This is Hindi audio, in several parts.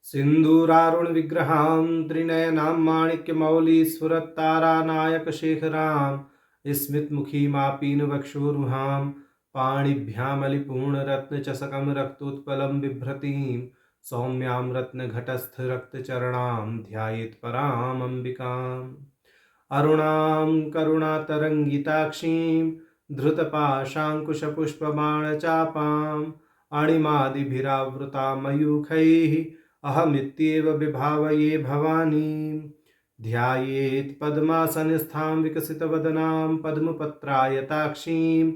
सिंदूरारुण विग्रहां त्रिनयनां माणिक्यमौलिस्फुरत्तारानायकशेखरां स्मितमुखीमापीनवक्षोरुहां पाणिभ्यामलिपूर्णरत्नचषकं रक्तोत्पलं बिभ्रतीं सौम्यां रत्नघटस्थरक्तचरणां ध्यायेत् परामम्बिकाम् अरुणां करुणातरङ्गिताक्षीं धृतपाशाङ्कुशपुष्पबाणचापाम् अणिमादिभिरावृता मयूखैः अहमित्येव विभावये भवानीं ध्यायेत् पद्मासनस्थां विकसितवदनां पद्मपत्रायताक्षीं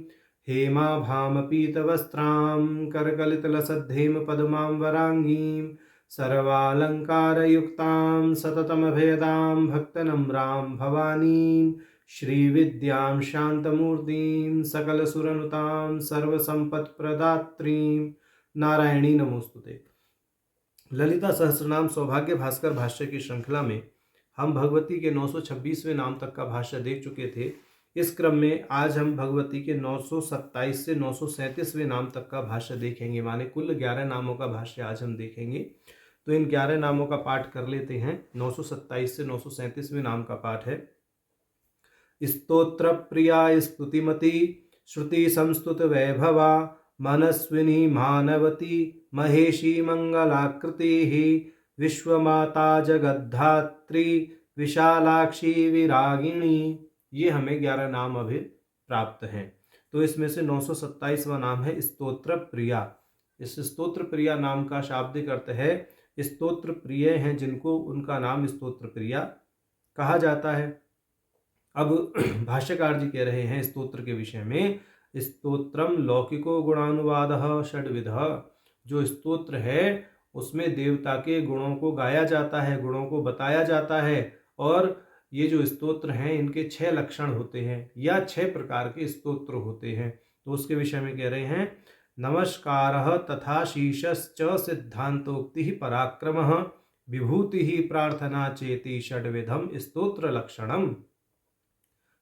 हेमाभामपीतवस्त्रां करकलितलसद्धेमपद्मां वराङ्गीं सर्वालङ्कारयुक्तां सततमभयदां भक्तनम्रां भवानीं श्रीविद्यां शान्तमूर्तिं सकलसुरनुतां सर्वसम्पत्प्रदात्रीं नारायणी नमोस्तुते। ललिता सहस्रनाम सौभाग्य भास्कर भाष्य की श्रृंखला में हम भगवती के 926वें नाम तक का भाष्य देख चुके थे। इस क्रम में आज हम भगवती के 927 से 937वें नाम तक का भाष्य देखेंगे, माने कुल 11 नामों का भाष्य आज हम देखेंगे। तो इन 11 नामों का पाठ कर लेते हैं। 927 से 937वें नाम का पाठ है। स्तोत्र प्रिया स्तुतिमती श्रुति संस्तुत वैभवा मनस्विनी मानवती महेशी मंगलाकृतिः विश्वमाता जगद्धात्री विशालाक्षी विरागिणी। ये हमें 11 नाम अभी प्राप्त हैं। तो इसमें से 927वां नाम है स्तोत्र प्रिया। इस स्तोत्र प्रिया नाम का शाब्दिक अर्थ है स्तोत्र प्रिय हैं जिनको उनका नाम स्तोत्र प्रिया कहा जाता है। अब भाष्यकार जी कह रहे हैं स्तोत्र के विषय में, स्तोत्रम लौकिको गुणानुवादः षड्विधः। जो स्तोत्र है उसमें देवता के गुणों को गाया जाता है, गुणों को बताया जाता है। और ये जो स्तोत्र हैं इनके 6 लक्षण होते हैं या 6 प्रकार के स्तोत्र होते हैं। तो उसके विषय में कह रहे हैं, नमस्कारः तथा शीशश्च सिद्धांतोक्ति पराक्रमः विभूति प्रार्थना चेति षड्विधम स्तोत्र लक्षणम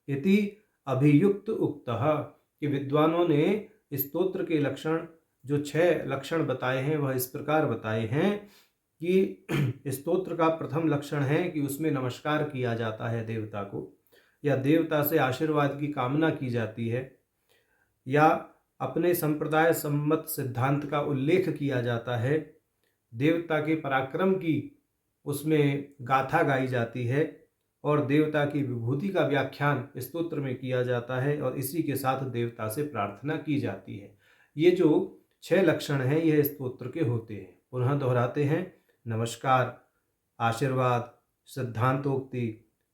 इति अभियुक्त उक्तः। कि विद्वानों ने स्तोत्र के लक्षण जो 6 लक्षण बताए हैं वह इस प्रकार बताए हैं कि स्तोत्र का प्रथम लक्षण है कि उसमें नमस्कार किया जाता है देवता को, या देवता से आशीर्वाद की कामना की जाती है, या अपने संप्रदाय सम्मत सिद्धांत का उल्लेख किया जाता है, देवता के पराक्रम की उसमें गाथा गाई जाती है और देवता की विभूति का व्याख्यान स्तोत्र में किया जाता है और इसी के साथ देवता से प्रार्थना की जाती है। ये जो 6 लक्षण हैं यह स्तोत्र के होते हैं। पुनः दोहराते हैं, नमस्कार, आशीर्वाद, सिद्धांतोक्ति,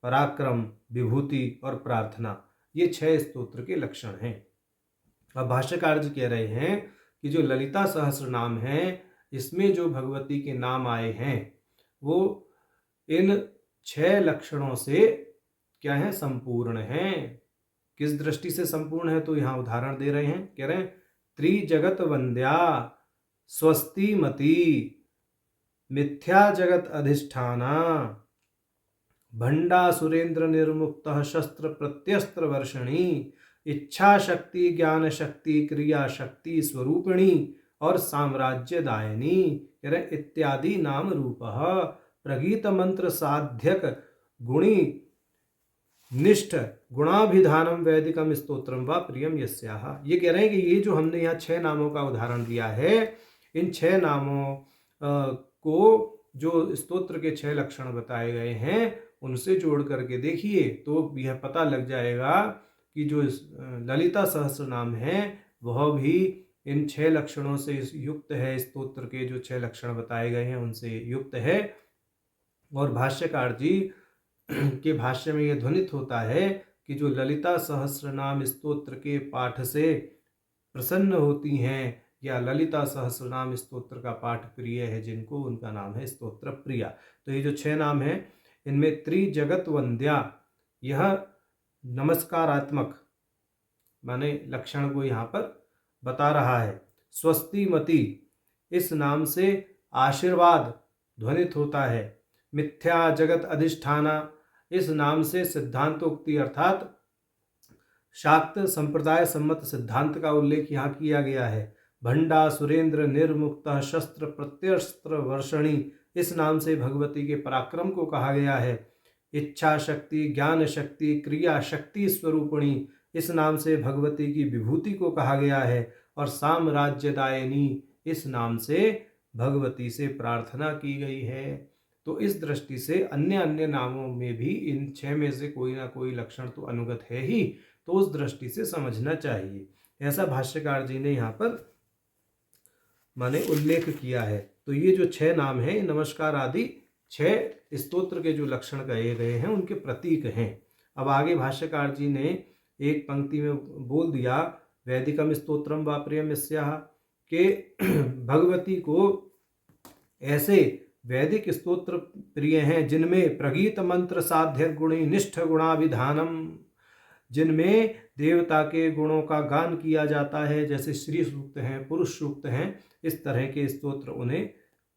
पराक्रम, विभूति और प्रार्थना, ये 6 स्तोत्र के लक्षण हैं। अब भाष्यकार जी कह रहे हैं कि जो ललिता सहस्र नाम है इसमें जो भगवती के नाम आए हैं वो इन 6 लक्षणों से क्या है, संपूर्ण हैं। किस दृष्टि से संपूर्ण है, तो यहां उदाहरण दे रहे हैं। कह रहे हैं, त्रिजगत वंद्या स्वस्ति मती मिथ्या जगत अधिष्ठाना भंडा सुरेंद्र निर्मुक्त शस्त्र प्रत्यस्त्र वर्षणी इच्छा शक्ति ज्ञान शक्ति क्रिया शक्ति स्वरूपिणी और साम्राज्य दायिनी इत्यादि नाम रूपः प्रगीत मंत्र साध्यक गुणी निष्ठ गुणाभिधानम वैदिकम स्तोत्रम व प्रियम यस्याः। ये कह रहे हैं कि ये जो हमने यहाँ 6 नामों का उदाहरण दिया है, इन 6 नामों को जो स्तोत्र के 6 लक्षण बताए गए हैं उनसे जोड़ करके देखिए तो यह पता लग जाएगा कि जो ललिता सहस्र नाम है वह भी इन 6 लक्षणों से युक्त है। स्तोत्र के जो 6 लक्षण बताए गए हैं उनसे युक्त है। और भाष्यकार जी के भाष्य में यह ध्वनित होता है कि जो ललिता सहस्र नाम स्तोत्र के पाठ से प्रसन्न होती हैं या ललिता सहस्र नाम स्तोत्र का पाठ प्रिय है जिनको, उनका नाम है स्तोत्र प्रिया। तो ये जो 6 नाम है इनमें त्रिजगत वंद्या, यह नमस्कारात्मक माने लक्षण को यहाँ पर बता रहा है। स्वस्ति मति, इस नाम से आशीर्वाद ध्वनित होता है। मिथ्या जगत अधिष्ठाना, इस नाम से सिद्धांतोक्ति अर्थात शाक्त संप्रदाय सम्मत सिद्धांत का उल्लेख यहाँ किया गया है। भंडा सुरेंद्र निर्मुक्त शस्त्र प्रत्यस्त्र वर्षणी, इस नाम से भगवती के पराक्रम को कहा गया है। इच्छा शक्ति, ज्ञान शक्ति, क्रिया शक्ति स्वरूपिणी, इस नाम से भगवती की विभूति को कहा गया है। और साम्राज्यदायिनी, इस नाम से भगवती से प्रार्थना की गई है। तो इस दृष्टि से अन्य अन्य नामों में भी इन 6 में से कोई ना कोई लक्षण तो अनुगत है ही, तो उस दृष्टि से समझना चाहिए। ऐसा भाष्यकार जी ने यहाँ पर माने उल्लेख किया है। तो ये जो 6 नाम हैं, नमस्कार आदि 6 स्तोत्र के जो लक्षण कहे गए हैं उनके प्रतीक हैं। अब आगे भाष्यकार जी ने एक पंक्ति में बोल दिया, वैदिकम स्तोत्रम वा प्रियम स्याः, के भगवती को ऐसे वैदिक स्तोत्र प्रिय हैं जिनमें प्रगीत मंत्र साध्य गुणी निष्ठ गुणाभिधानम, जिनमें देवता के गुणों का गान किया जाता है, जैसे श्री सूक्त हैं, पुरुष सूक्त हैं, इस तरह के स्तोत्र उन्हें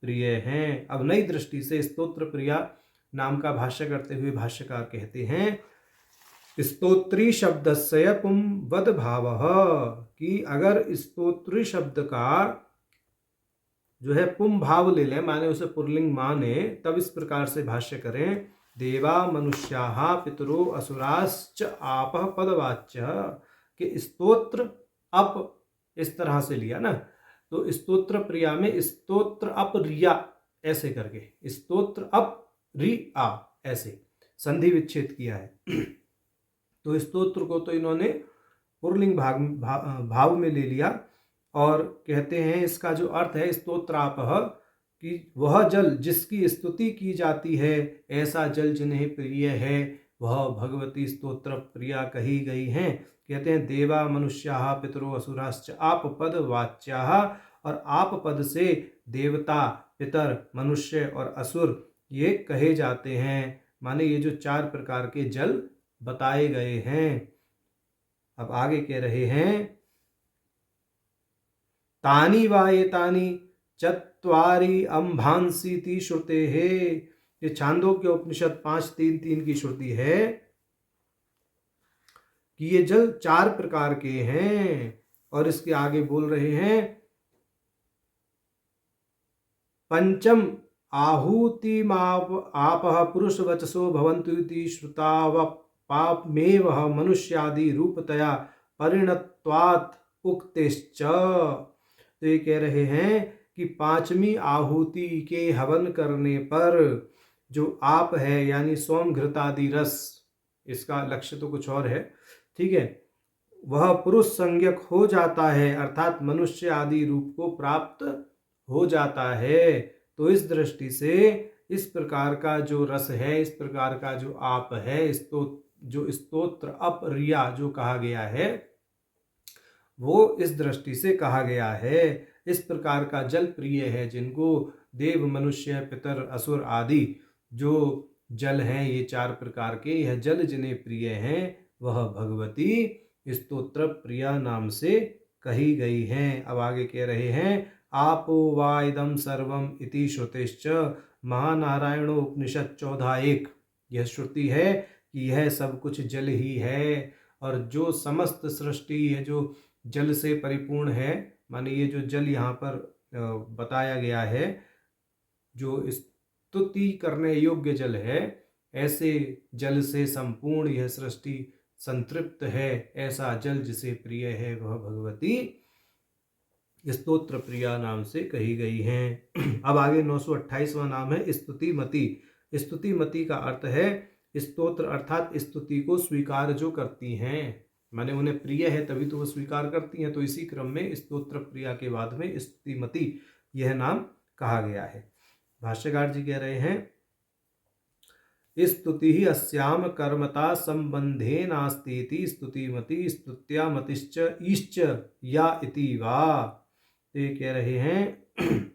प्रिय हैं। अब नई दृष्टि से स्तोत्र प्रिया नाम का भाष्य करते हुए भाष्यकार कहते हैं, स्तोत्री शब्दस्य पुं वद भावः, कि अगर स्तोत्री शब्द का जो है पुम भाव ले लें, माने उसे पुल्लिंग माने, तब इस प्रकार से भाष्य करें, देवा मनुष्याः पितरो असुराश्च आपः पदवाच्य, कि स्तोत्र अप इस तरह से लिया ना, तो स्तोत्र प्रिया में स्तोत्र अप रिया ऐसे करके, स्तोत्र अप रिया ऐसे संधि विच्छेद किया है। तो स्तोत्र को तो इन्होंने पुल्लिंग भाव में ले लिया और कहते हैं इसका जो अर्थ है स्तोत्रापह, कि वह जल जिसकी स्तुति की जाती है, ऐसा जल जिन्हें प्रिय है, वह भगवती स्तोत्र प्रिया कही गई हैं। कहते हैं देवा मनुष्याः पितरो असुराश्च आप पद वाच्याः, और आप पद से देवता, पितर, मनुष्य और असुर ये कहे जाते हैं। माने ये जो 4 प्रकार के जल बताए गए हैं। अब आगे कह रहे हैं, तानी वा एतानि चत्वारि अंभांसीति श्रुते है, ये छांदोग्य उपनिषद 5:3-3 की श्रुति है कि ये जल 4 प्रकार के हैं। और इसके आगे बोल रहे हैं, पंचम आहुतिमाप आपः पुरुष वचसो भवन्तु इति श्रुताव पापमेव मनुष्यादि रूपतया परिणत्वात् उक्तेश्च। तो ये कह रहे हैं कि 5वीं आहुति के हवन करने पर जो आप है, यानी सोम घृतादि रस, इसका लक्ष्य तो कुछ और है, ठीक है, वह पुरुष संज्ञक हो जाता है, अर्थात मनुष्य आदि रूप को प्राप्त हो जाता है। तो इस दृष्टि से इस प्रकार का जो रस है, इस प्रकार का जो आप है, जो स्तोत्र अप्रिया जो कहा गया है, वो इस दृष्टि से कहा गया है। इस प्रकार का जल प्रिय है जिनको देव, मनुष्य, पितर, असुर आदि जो जल हैं, ये 4 प्रकार के, यह जल जिन्हें प्रिय हैं वह भगवती स्तोत्र प्रिया नाम से कही गई हैं। अब आगे कह रहे हैं, आपो वा इदं सर्वम इति श्रुतिश्च, महानारायणो उपनिषद 14:1, यह श्रुति है कि यह सब कुछ जल ही है, और जो समस्त सृष्टि है जो जल से परिपूर्ण है, माने ये जो जल यहाँ पर बताया गया है, जो स्तुति करने योग्य जल है, ऐसे जल से संपूर्ण यह सृष्टि संतृप्त है। ऐसा जल जिसे प्रिय है वह भगवती स्तोत्र प्रिया नाम से कही गई हैं। अब आगे 928वां नाम है स्तुतिमती। स्तुतिमती का अर्थ है स्तोत्र, अर्थात स्तुति को स्वीकार जो करती हैं, माने उन्हें प्रिय है तभी तो वो स्वीकार करती हैं। तो इसी क्रम में स्तोत्र प्रिया के बाद में स्तुतिमती यह नाम कहा गया है। भाष्यकार जी कह रहे हैं, स्तुति ही अस्याम कर्मता संबंधे नास्तीति स्तुतिमती स्तुत्या मतिश्च ईश्च या इति वा। तो ये कह रहे हैं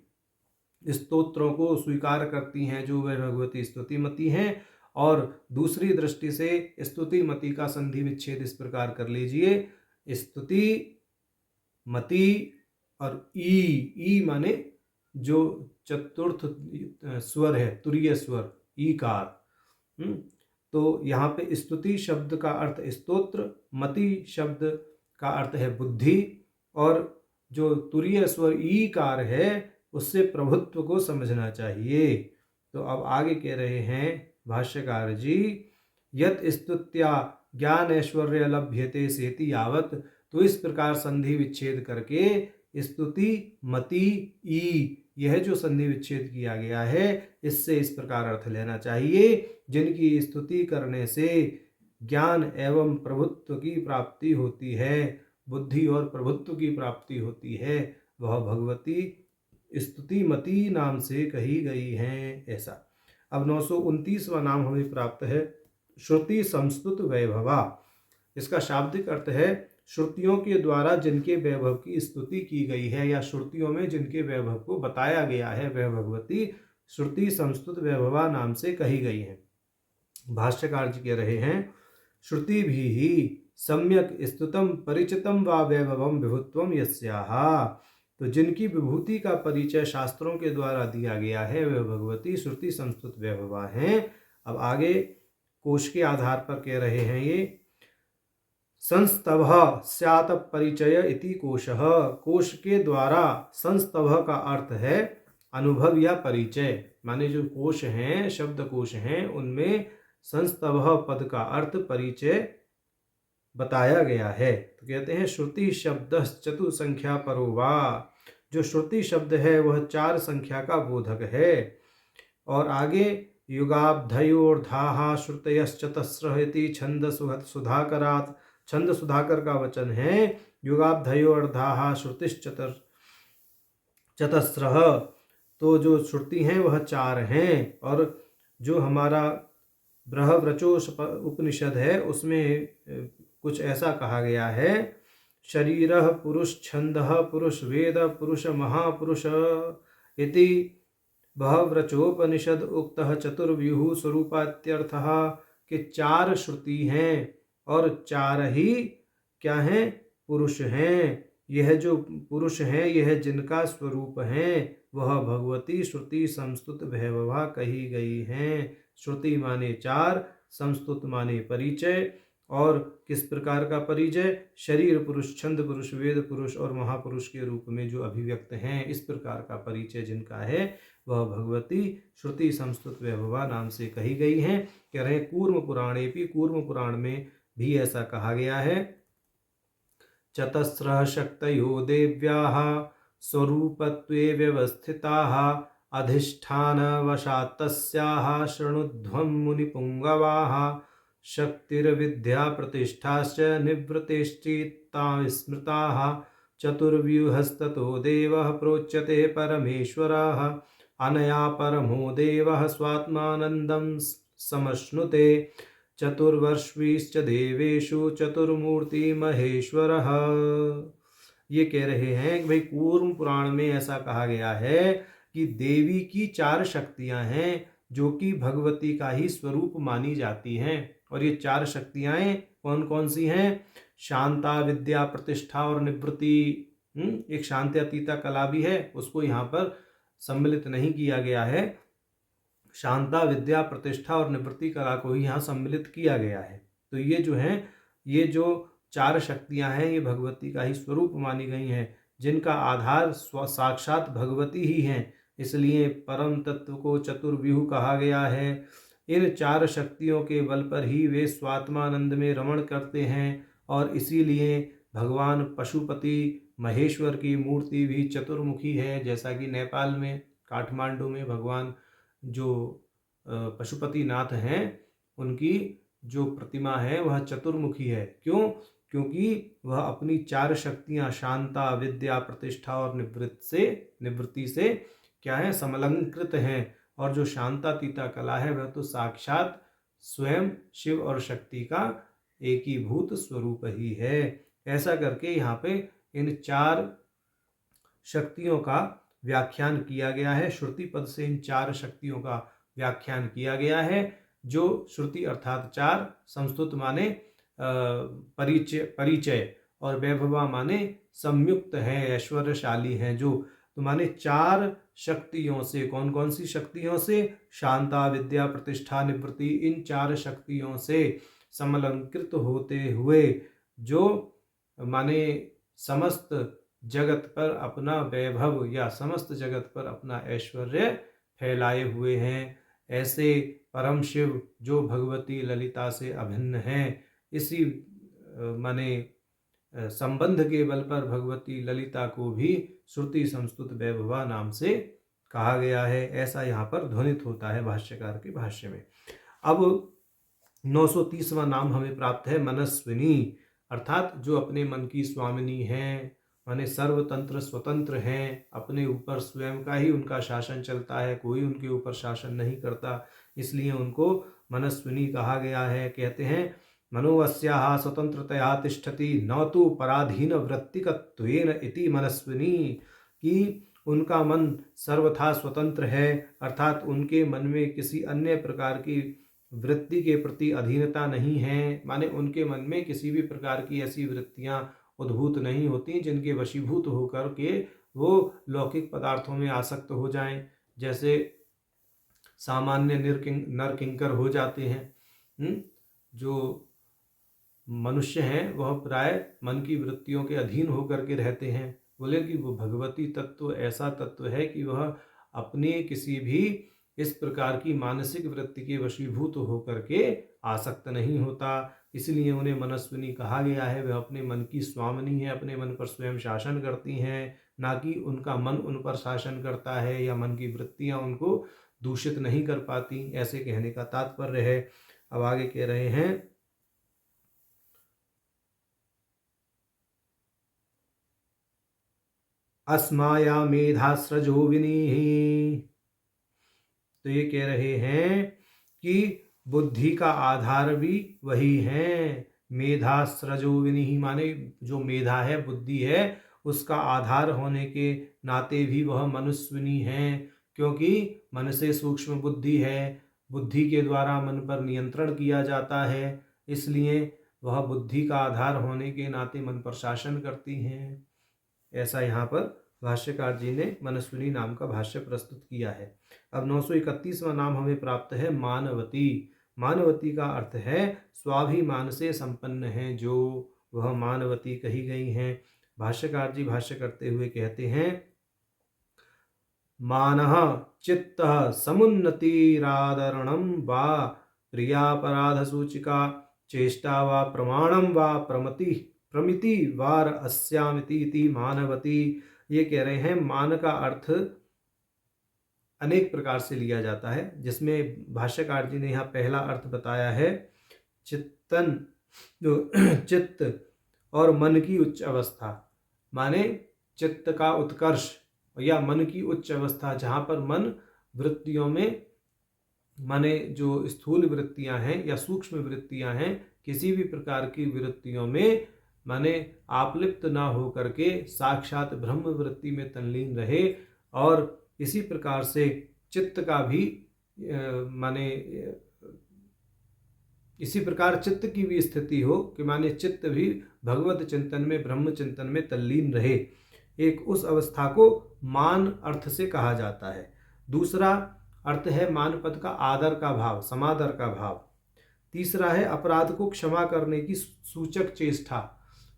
स्तोत्रों को स्वीकार करती हैं जो वह भगवती स्तुतिमती हैं। और दूसरी दृष्टि से स्तुतिमती का संधि विच्छेद इस प्रकार कर लीजिए, स्तुति मती और ई माने जो चतुर्थ स्वर है, तुरीय स्वर ईकार। तो यहाँ पे स्तुति शब्द का अर्थ स्तोत्र, मति शब्द का अर्थ है बुद्धि, और जो तुरीय स्वर ईकार है उससे प्रभुत्व को समझना चाहिए। तो अब आगे कह रहे हैं भाष्यकार जी, यत स्तुत्या ज्ञान ऐश्वर्य लभ्यते सेति यावत। तो इस प्रकार संधि विच्छेद करके स्तुति मति ई, यह जो संधि विच्छेद किया गया है इससे इस प्रकार अर्थ लेना चाहिए, जिनकी स्तुति करने से ज्ञान एवं प्रभुत्व की प्राप्ति होती है, बुद्धि और प्रभुत्व की प्राप्ति होती है, वह भगवती स्तुति मति नाम से कही गई हैं। ऐसा। अब 929वां नाम हमें प्राप्त है श्रुति संस्तुत वैभवा। इसका शाब्दिक अर्थ है श्रुतियों के द्वारा जिनके वैभव की स्तुति की गई है या श्रुतियों में जिनके वैभव को बताया गया है, वह भगवती श्रुति संस्तुत वैभवा नाम से कही गई है। भाष्यकार जी कह रहे हैं, श्रुति भी ही सम्यक स्तुतम परिचितम वा वैभवम विभुत्वम यस्याहा। तो जिनकी विभूति का परिचय शास्त्रों के द्वारा दिया गया है वह भगवती श्रुति संस्तुत वैभवा हैं। अब आगे कोश के आधार पर कह रहे हैं ये, संस्तवः स्यात् परिचय इति कोशः। कोश के द्वारा संस्तवः का अर्थ है अनुभव या परिचय, माने जो कोश हैं, शब्द कोश हैं, उनमें संस्तवः पद का अर्थ परिचय बताया गया है। तो कहते हैं श्रुति शब्द चतुसंख्या परो वा। जो श्रुति शब्द है वह 4 संख्या का बोधक है। और आगे युगाब्धयोर्धाः श्रुतयश्चतस्रः इति छंद सुधाकरात्। छंद सुधाकर का वचन है युगाब्धयोर्धाः श्रुतिश्चतस्रः। तो जो श्रुति हैं वह 4 हैं, और जो हमारा बृहव्रचोष उपनिषद है उसमें कुछ ऐसा कहा गया है, शरीरः पुरुष छंदः पुरुष वेद पुरुष महापुरुष इति बृहव्रचोपनिषद उक्तः चतुर्व्यूह स्वरूपात्यर्थः। कि 4 श्रुति हैं और 4 ही क्या हैं, पुरुष हैं। यह जो पुरुष हैं यह जिनका स्वरूप हैं वह भगवती श्रुति संस्तुत वैभवा कही गई हैं। श्रुति माने 4, संस्तुत माने परिचय। और किस प्रकार का परिचय, शरीर पुरुष छंद पुरुष वेद पुरुष और महापुरुष के रूप में जो अभिव्यक्त हैं, इस प्रकार का परिचय जिनका है वह भगवती श्रुति संस्तुत वैभवा नाम से कही गई हैं। कह रहे कूर्म पुराणे भी, कूर्म पुराण में भी ऐसा कहा गया है, चतस्रः शक्तयो देव्याः स्वरूपत्वे व्यवस्थिताः अधिष्ठानवशात् तस्याः शृणुध्वं मुनिपुंगवाः शक्तिर्विद्या प्रतिष्ठाश्च निवृत्तिश्चित्ताः स्मृताः चतुर्व्यूहस्ततो देवः प्रोच्यते परमेश्वरः अनया परमो देवः स्वात्मानन्दं समश्नुते चतुर्वर्ष्वीश्च देवेषु चतुर्मूर्ति महेश्वरः। ये कह रहे हैं कि भाई कूर्म पुराण में ऐसा कहा गया है कि देवी की 4 शक्तियां हैं जो कि भगवती का ही स्वरूप मानी जाती हैं। और ये 4 शक्तियां कौन कौन सी हैं, शांता विद्या प्रतिष्ठा और निवृत्ति। एक शांत्यातीता कला भी है, उसको यहाँ पर सम्मिलित नहीं किया गया है। शांता विद्या प्रतिष्ठा और निवृत्ति कला को ही यहाँ सम्मिलित किया गया है। तो ये जो हैं, ये जो 4 शक्तियां हैं ये भगवती का ही स्वरूप मानी गई हैं, जिनका आधार साक्षात भगवती ही हैं। इसलिए परम तत्व को चतुर्व्यूह कहा गया है। इन 4 शक्तियों के बल पर ही वे स्वात्मानंद में रमण करते हैं, और इसीलिए भगवान पशुपति महेश्वर की मूर्ति भी चतुर्मुखी है। जैसा कि नेपाल में काठमांडू में भगवान जो पशुपति नाथ हैं उनकी जो प्रतिमा है वह चतुर्मुखी है। क्यों? क्योंकि वह अपनी 4 शक्तियां शांता विद्या प्रतिष्ठा और निवृत्ति से क्या है, समलंकृत हैं। और जो शांतातीता कला है वह तो साक्षात स्वयं शिव और शक्ति का एकीभूत स्वरूप ही है। ऐसा करके यहाँ पे इन 4 शक्तियों का व्याख्यान किया गया है। श्रुति पद से इन 4 शक्तियों का व्याख्यान किया गया है। जो श्रुति अर्थात 4, संस्तुत माने परिचय और वैभवा माने संयुक्त है, ऐश्वर्यशाली हैं। जो तो माने 4 शक्तियों से, कौन कौन सी शक्तियों से, शांता विद्या प्रतिष्ठा निवृत्ति, इन 4 शक्तियों से समलंकृत होते हुए जो माने समस्त जगत पर अपना वैभव या समस्त जगत पर अपना ऐश्वर्य फैलाए हुए हैं। ऐसे परम शिव जो भगवती ललिता से अभिन्न हैं, इसी माने संबंध के बल पर भगवती ललिता को भी श्रुति संस्तुत वैभवा नाम से कहा गया है। ऐसा यहाँ पर ध्वनित होता है भाष्यकार के भाष्य में। अब 930वां नाम हमें प्राप्त है मनस्विनी, अर्थात जो अपने मन की स्वामिनी हैं, माने सर्वतंत्र स्वतंत्र हैं, अपने ऊपर स्वयं का ही उनका शासन चलता है, कोई उनके ऊपर शासन नहीं करता, इसलिए उनको मनस्विनी कहा गया है। कहते हैं मनोवस्याः स्वतंत्रतया तिष्ठति न तु पराधीन वृत्तिकत्वेन इति मनस्विनी, कि उनका मन सर्वथा स्वतंत्र है, अर्थात उनके मन में किसी अन्य प्रकार की वृत्ति के प्रति अधीनता नहीं है, माने उनके मन में किसी भी प्रकार की ऐसी वृत्तियां उद्भूत नहीं होती जिनके वशीभूत होकर के वो लौकिक पदार्थों में आसक्त हो जाएं, जैसे सामान्य नरकिंकर हो जाते हैं। जो मनुष्य हैं वह प्राय मन की वृत्तियों के अधीन होकर के रहते हैं। बोले कि वो भगवती तत्व ऐसा तत्व है कि वह अपने किसी भी इस प्रकार की मानसिक वृत्ति के वशीभूत होकर के आसक्त नहीं होता, इसलिए उन्हें मनस्विनी कहा गया है। वह अपने मन की स्वामिनी है, अपने मन पर स्वयं शासन करती हैं, ना कि उनका मन उन पर शासन करता है या मन की वृत्तियां उनको दूषित नहीं कर पाती, ऐसे कहने का तात्पर्य है। अब आगे कह रहे हैं अस्माया मेधास्रजो विनीहि, तो ये कह रहे हैं कि बुद्धि का आधार भी वही है। मेधास्रजो विनीहि माने जो मेधा है, बुद्धि है, उसका आधार होने के नाते भी वह मनुस्विनी है, क्योंकि मन से सूक्ष्म बुद्धि है, बुद्धि के द्वारा मन पर नियंत्रण किया जाता है, इसलिए वह बुद्धि का आधार होने के नाते मन पर शासन करती हैं। ऐसा यहाँ पर भाष्यकार जी ने मनस्विनी नाम का भाष्य प्रस्तुत किया है। अब 931वां नाम हमें प्राप्त है मानवती। मानवती का अर्थ है स्वाभिमान से संपन्न है जो, वह मानवती कही गई हैं। भाष्यकार जी भाष्य करते हुए कहते हैं मानः चित्तः समुन्नतिरादरणं वा प्रियापराध सूचिका चेष्टा वा प्रमाणम वा प्रमिति वार अस्यामिति मानवती। ये कह रहे हैं मान का अर्थ अनेक प्रकार से लिया जाता है, जिसमें भाष्यकार जी ने यहाँ पहला अर्थ बताया है चित्तन, जो चित्त और मन की उच्च अवस्था, माने चित्त का उत्कर्ष या मन की उच्च अवस्था, जहाँ पर मन वृत्तियों में, माने जो स्थूल वृत्तियां हैं या सूक्ष्म वृत्तियां हैं, किसी भी प्रकार की वृत्तियों में माने आपलिप्त ना हो करके साक्षात ब्रह्म वृत्ति में तल्लीन रहे, और इसी प्रकार से चित्त का भी माने इसी प्रकार चित्त की भी स्थिति हो कि माने चित्त भी भगवत चिंतन में, ब्रह्म चिंतन में तल्लीन रहे। एक उस अवस्था को मान अर्थ से कहा जाता है। दूसरा अर्थ है मान पद का आदर का भाव, समादर का भाव। तीसरा है अपराध को क्षमा करने की सूचक चेष्टा,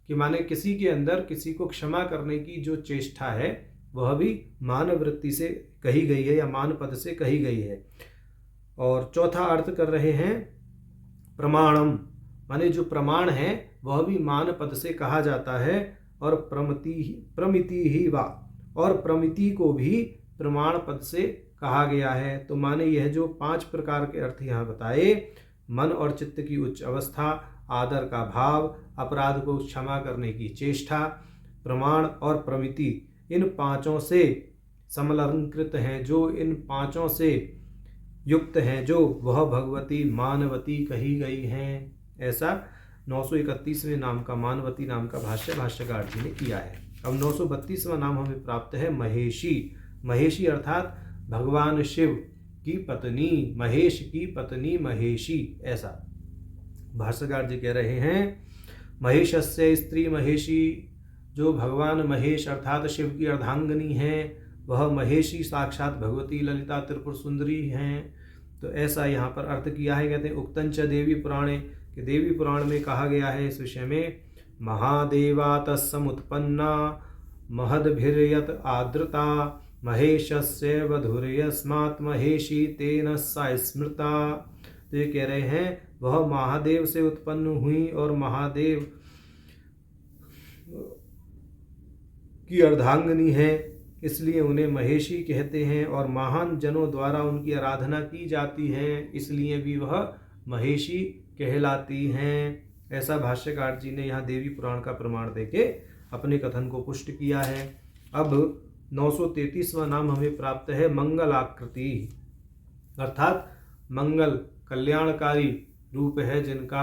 कि माने किसी के अंदर किसी को क्षमा करने की जो चेष्टा है वह भी मान वृत्ति से कही गई है या मान पद से कही गई है। और चौथा अर्थ कर रहे हैं प्रमाणम, माने जो प्रमाण है वह भी मान पद से कहा जाता है, और प्रमिति ही वा, और प्रमिति को भी प्रमाण पद से कहा गया है। तो माने यह जो 5 प्रकार के अर्थ यहाँ बताए, मन और चित्त की उच्च अवस्था, आदर का भाव, अपराध को क्षमा करने की चेष्टा, प्रमाण और प्रमिति, इन 5 से समलंकृत हैं, जो इन 5 से युक्त हैं, जो वह भगवती मानवती कही गई हैं। ऐसा 931वें नाम का मानवती नाम का भाष्य भाष्यकार जी ने किया है। अब 932वां नाम हमें प्राप्त है महेशी। महेशी अर्थात भगवान शिव की पत्नी, महेश की पत्नी महेशी, ऐसा भाष्यकार जी कह रहे हैं महेशस्य स्त्री महेशी, जो भगवान महेश अर्थात शिव की अर्धांगिनी हैं, वह महेशी साक्षात भगवती ललिता त्रिपुर सुंदरी हैं। तो ऐसा यहाँ पर अर्थ किया है। कहते हैं उक्तंच देवी पुराणे, कि देवी पुराण में कहा गया है इस विषय में महादेवा तत्समुत्पन्ना महद्भिर्यत आद्रता महेशस्य वधुर्यस्मात् महेशी तेन सा स्मृता। तो ये कह रहे हैं वह महादेव से उत्पन्न हुई और महादेव की अर्धांगिनी है, इसलिए उन्हें महेशी कहते हैं, और महान जनों द्वारा उनकी आराधना की जाती है, इसलिए भी वह महेशी कहलाती हैं। ऐसा भाष्यकार जी ने यहाँ देवी पुराण का प्रमाण देके अपने कथन को पुष्ट किया है। अब 933वां नाम हमें प्राप्त है मंगलाकृति, अर्थात मंगल कल्याणकारी रूप है जिनका,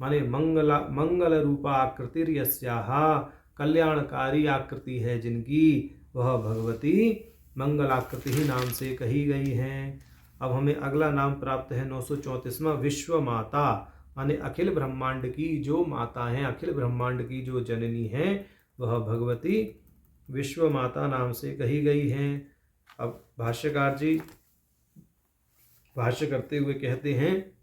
माने मंगल रूपा आकृति यस्याः, कल्याणकारी आकृति है जिनकी, वह भगवती मंगलाकृति ही नाम से कही गई हैं। अब हमें अगला नाम प्राप्त है 934वां विश्व माता, माने अखिल ब्रह्मांड की जो माता हैं, अखिल ब्रह्मांड की जो जननी हैं, वह भगवती विश्व माता नाम से कही गई हैं। अब भाष्यकार जी भाष्य करते हुए कहते हैं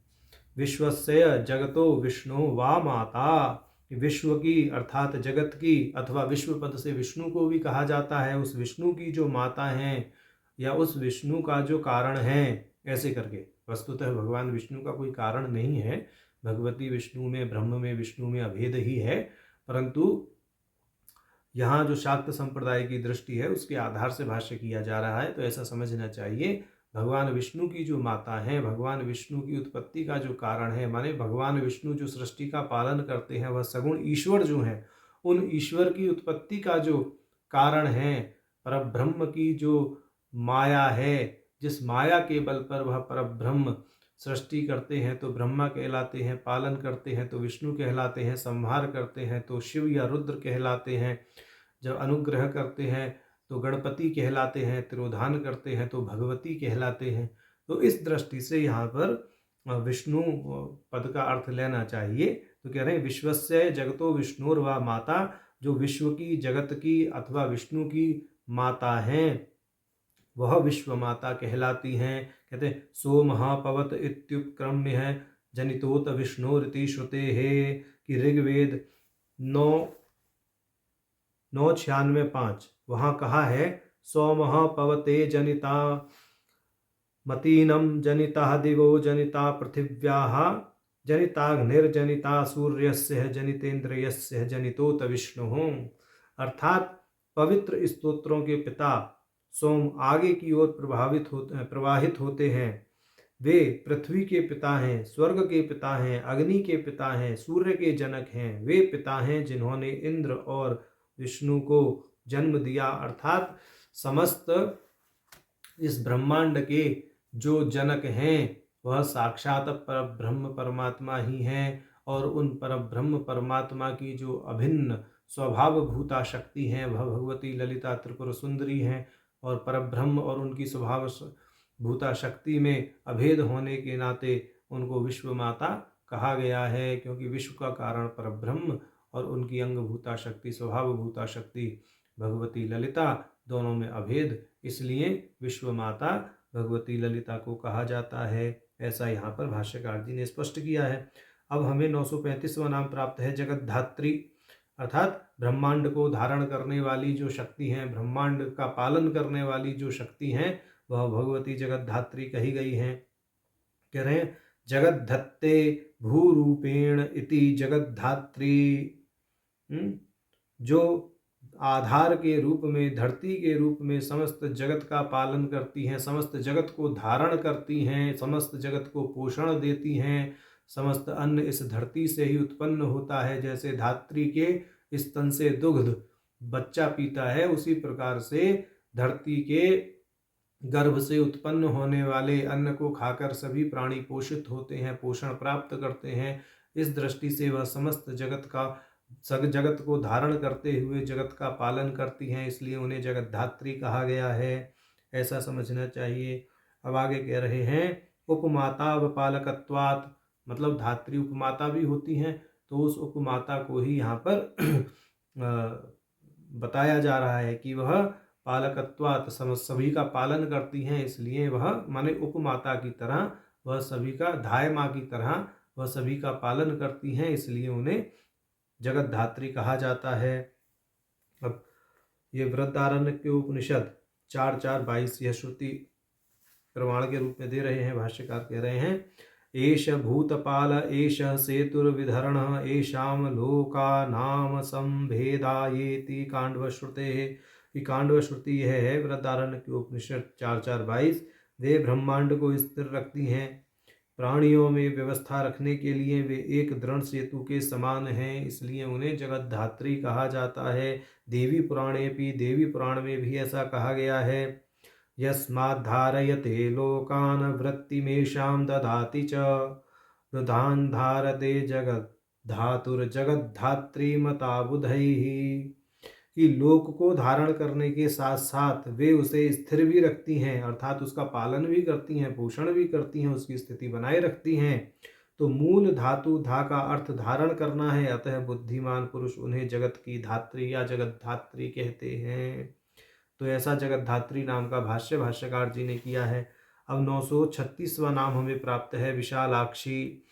विश्वस्य जगतो विष्णु वा माता, विश्व की अर्थात जगत की, अथवा विश्व पद से विष्णु को भी कहा जाता है, उस विष्णु की जो माता हैं या उस विष्णु का जो कारण है, ऐसे करके। वस्तुतः भगवान विष्णु का कोई कारण नहीं है, भगवती विष्णु में, ब्रह्म में, विष्णु में अभेद ही है, परंतु यहाँ जो शाक्त संप्रदाय की दृष्टि है उसके आधार से भाष्य किया जा रहा है। तो ऐसा समझना चाहिए भगवान विष्णु की जो माता है, भगवान विष्णु की उत्पत्ति का जो कारण है, माने भगवान विष्णु जो सृष्टि का पालन करते हैं, वह सगुण ईश्वर जो हैं, उन ईश्वर की उत्पत्ति का जो कारण है, परब्रह्म की जो माया है, जिस माया के बल पर वह परब्रह्म सृष्टि करते हैं तो ब्रह्मा कहलाते हैं, पालन करते हैं तो विष्णु कहलाते हैं, संहार करते हैं तो शिव या रुद्र कहलाते हैं, जब अनुग्रह करते हैं तो गणपति कहलाते हैं, तिरोधान करते हैं तो भगवती कहलाते हैं। तो इस दृष्टि से यहाँ पर विष्णु पद का अर्थ लेना चाहिए। तो कह रहे हैं विश्वस्य जगतो विष्णुर्वा माता, जो विश्व की, जगत की अथवा विष्णु की माता हैं, वह विश्व माता कहलाती हैं। कहते हैं सो महापवत इत्युपक्रम्य है जनितोत विष्णुरिति श्रुते है, कि ऋग्वेद 9:96 वहाँ कहा है सौमः पवते जनिता मतीनं जनिता दिवो जनिता पृथिव्याः जनिताग्निर्जनिता सूर्यस्य जनितेन्द्रियस्य जनितोत विष्णुः। अर्थात पवित्र स्तोत्रों के पिता सोम आगे की ओर प्रवाहित होते हैं, वे पृथ्वी के पिता हैं, स्वर्ग के पिता हैं, अग्नि के पिता हैं, सूर्य के जनक हैं, वे पिता हैं जिन्होंने इंद्र और विष्णु को जन्म दिया। अर्थात समस्त इस ब्रह्मांड के जो जनक हैं वह साक्षात परब्रह्म परमात्मा ही हैं, और उन परब्रह्म परमात्मा की जो अभिन्न स्वभाव भूता शक्ति हैं वह भगवती ललिता त्रिपुर सुंदरी हैं, और परब्रह्म और उनकी स्वभाव भूता शक्ति में अभेद होने के नाते उनको विश्व माता कहा गया है, क्योंकि विश्व का कारण परब्रह्म और उनकी अंग भूता शक्ति, स्वभाव भूता शक्ति भगवती ललिता, दोनों में अभेद, इसलिए विश्व माता भगवती ललिता को कहा जाता है। ऐसा यहाँ पर भाष्यकार जी ने स्पष्ट किया है। अब हमें 935वां नाम प्राप्त है जगद्धात्री, अर्थात ब्रह्मांड को धारण करने वाली जो शक्ति हैं, ब्रह्मांड का पालन करने वाली जो शक्ति हैं, वह भगवती जगद्धात्री कही गई हैं। कह रहे हैं जगद्धत्ते भूरूपेण इति जगद्धात्री, जो आधार के रूप में, धरती के रूप में समस्त जगत का पालन करती हैं, समस्त जगत को धारण करती हैं, समस्त जगत को पोषण देती हैं, समस्त अन्न इस धरती से ही उत्पन्न होता है। जैसे धात्री के स्तन से दुग्ध बच्चा पीता है, उसी प्रकार से धरती के गर्भ से उत्पन्न होने वाले अन्न को खाकर सभी प्राणी पोषित होते हैं, पोषण प्राप्त करते हैं। इस दृष्टि से वह समस्त जगत को धारण करते हुए जगत का पालन करती हैं, इसलिए उन्हें जगद्धात्री कहा गया है, ऐसा समझना चाहिए। अब आगे कह रहे हैं उपमाता व पालकत्वात्, मतलब धात्री उपमाता भी होती हैं, तो उस उपमाता को ही यहाँ पर बताया जा रहा है कि वह पालकत्वात् सभी का पालन करती हैं, इसलिए वह माने उपमाता की तरह वह सभी का, धाय माँ की तरह वह सभी का पालन करती हैं, इसलिए उन्हें जगद्धात्री कहा जाता है। अब ये बृहदारण्यक उपनिषद 4:4-22 यह श्रुति प्रमाण के रूप में दे रहे हैं। भाष्यकार कह रहे हैं, एष भूतपाल एष सेतुर्विधरण एषाम लोकानाम संभेदायेति कांडवश्रुते। कांडवश्रुति यह है बृहदारण्यक के उपनिषद 4:4-22। वे ब्रह्मांड को स्थिर रखती हैं, प्राणियों में व्यवस्था रखने के लिए वे एक दृढ़ सेतु के समान हैं, इसलिए उन्हें जगत धात्री कहा जाता है। देवी पुराण में भी ऐसा कहा गया है। यस्माद्धारयते लोकान् वृत्तिमेषां ददाति च रुधान् धारते जगद्धातुर्जगद्धात्री मता बुधैः। कि लोक को धारण करने के साथ साथ वे उसे स्थिर भी रखती हैं, अर्थात उसका पालन भी करती हैं, पोषण भी करती हैं, उसकी स्थिति बनाए रखती हैं। तो मूल धातु धा का अर्थ धारण करना है, अतः बुद्धिमान पुरुष उन्हें जगत की धात्री या जगत धात्री कहते हैं। तो ऐसा जगत धात्री नाम का भाष्य भाष्यकार जी ने किया है। अब 936वां नाम हमें प्राप्त है विशालाक्षी,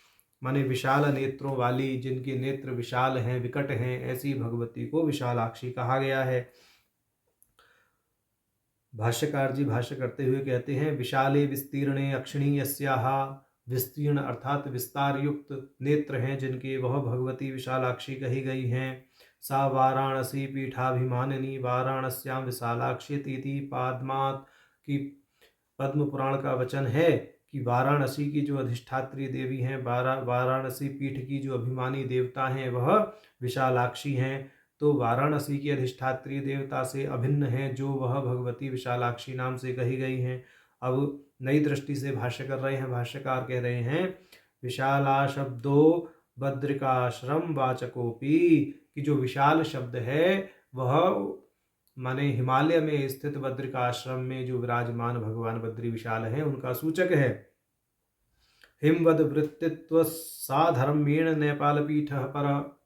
माने विशाल नेत्रों वाली, जिनके नेत्र विशाल हैं, विकट हैं, ऐसी भगवती को विशालाक्षी कहा गया है। भाष्यकार जी भाष्य करते हुए कहते हैं, विशाले विस्तीर्णे अक्षिणी यस्याः, विस्तीर्ण अर्थात विस्तार युक्त नेत्र हैं जिनके, वह भगवती विशालाक्षी कही गई हैं। सा वाराणसी पीठाभिमानिनी वाराणस्याम विशालाक्षी तीति पाद्मात। की पद्म पुराण का वचन है कि वाराणसी की जो अधिष्ठात्री देवी हैं, वाराणसी पीठ की जो अभिमानी देवता हैं वह विशालाक्षी हैं। तो वाराणसी की अधिष्ठात्री देवता से अभिन्न है जो वह भगवती विशालाक्षी नाम से कही गई हैं। अब नई दृष्टि से भाष्य कर रहे हैं। भाष्यकार कह रहे हैं, विशाला शब्दो बद्रिकाश्रम वाचकोपी, कि जो विशाल शब्द है वह माने हिमालय में स्थित बद्रिकाश्रम में जो विराजमान भगवान बद्री विशाल हैं उनका सूचक है। हिमवद वृत्तित्व साधर्मेण नेपाल पीठ पर,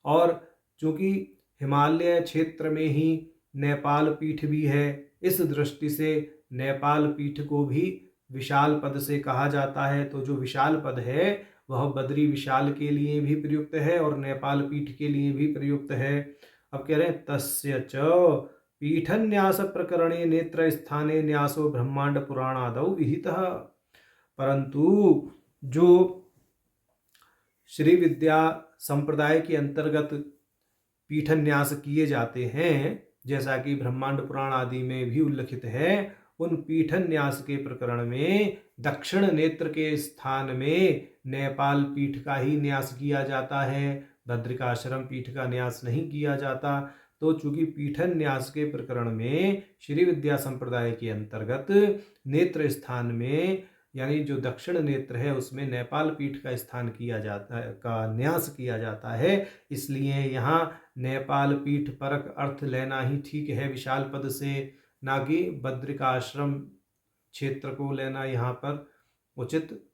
और चूंकि हिमालय क्षेत्र में ही नेपाल पीठ भी है, इस दृष्टि से नेपाल पीठ को भी विशाल पद से कहा जाता है। तो जो विशाल पद है वह बद्री विशाल के लिए भी प्रयुक्त है और नेपाल पीठ के लिए भी प्रयुक्त है। अब कह रहे हैं, तस्य च पीठन्यास प्रकरणे नेत्र स्थाने न्यासो ब्रह्मांड पुराणादौ विहितः। परंतु जो श्री विद्या संप्रदाय के अंतर्गत पीठन्यास किए जाते हैं, जैसा कि ब्रह्मांड पुराण आदि में भी उल्लिखित है, उन पीठन्यास के प्रकरण में दक्षिण नेत्र के स्थान में नेपाल पीठ का ही न्यास किया जाता है, बद्रिकाश्रम पीठ का न्यास नहीं किया जाता। तो चूंकि पीठन्यास के प्रकरण में श्री विद्या संप्रदाय के अंतर्गत नेत्र स्थान में, यानी जो दक्षिण नेत्र है उसमें नेपाल पीठ का स्थान किया जाता है, का न्यास किया जाता है, इसलिए यहाँ नेपाल पीठ परक अर्थ लेना ही ठीक है विशाल पद से, ना कि बद्रिकाश्रम क्षेत्र को लेना यहाँ पर उचित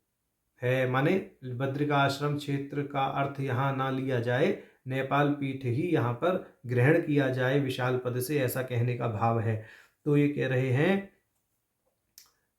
है। माने बद्रिकाश्रम क्षेत्र का अर्थ यहाँ ना लिया जाए, नेपाल पीठ ही यहाँ पर ग्रहण किया जाए विशाल पद से, ऐसा कहने का भाव है। तो ये कह रहे हैं,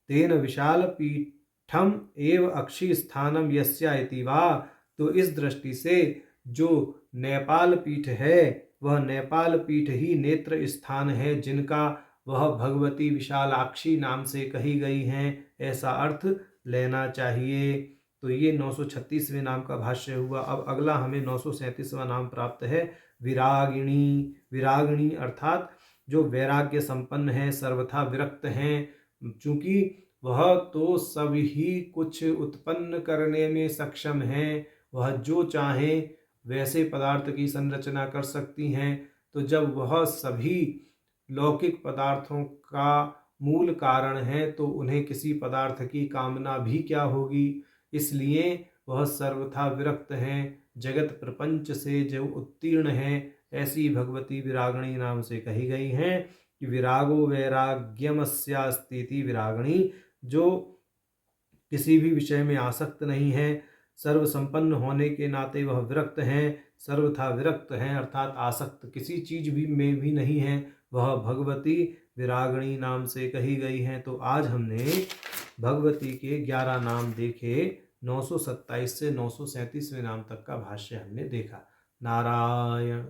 तेन विशाल पीठम एव अक्षी स्थानम यस्या इति वा। तो इस दृष्टि से जो नेपाल पीठ है वह नेपाल पीठ ही नेत्र स्थान है जिनका वह भगवती विशालाक्षी नाम से कही गई हैं, ऐसा अर्थ लेना चाहिए। तो ये 936वें नाम का भाष्य हुआ। अब अगला हमें 937वां नाम प्राप्त है विरागिणी। विरागिणी अर्थात जो वैराग्य संपन्न है, सर्वथा विरक्त हैं, चूंकि वह तो सब ही कुछ उत्पन्न करने में सक्षम हैं, वह जो चाहें वैसे पदार्थ की संरचना कर सकती हैं। तो जब वह सभी लौकिक पदार्थों का मूल कारण है तो उन्हें किसी पदार्थ की कामना भी क्या होगी, इसलिए वह सर्वथा विरक्त हैं, जगत प्रपंच से जो उत्तीर्ण हैं, ऐसी भगवती विरागिणी नाम से कही गई हैं। कि विरागो वैराग्यमस्यास्तीति विरागिणी, जो किसी भी विषय में आसक्त नहीं है, सर्व संपन्न होने के नाते वह विरक्त हैं, सर्वथा विरक्त हैं अर्थात आसक्त किसी चीज भी में भी नहीं है, वह भगवती विरागिणी नाम से कही गई हैं। तो आज हमने भगवती के 11 नाम देखे, 927 से 937वें नाम तक का भाष्य हमने देखा। नारायण।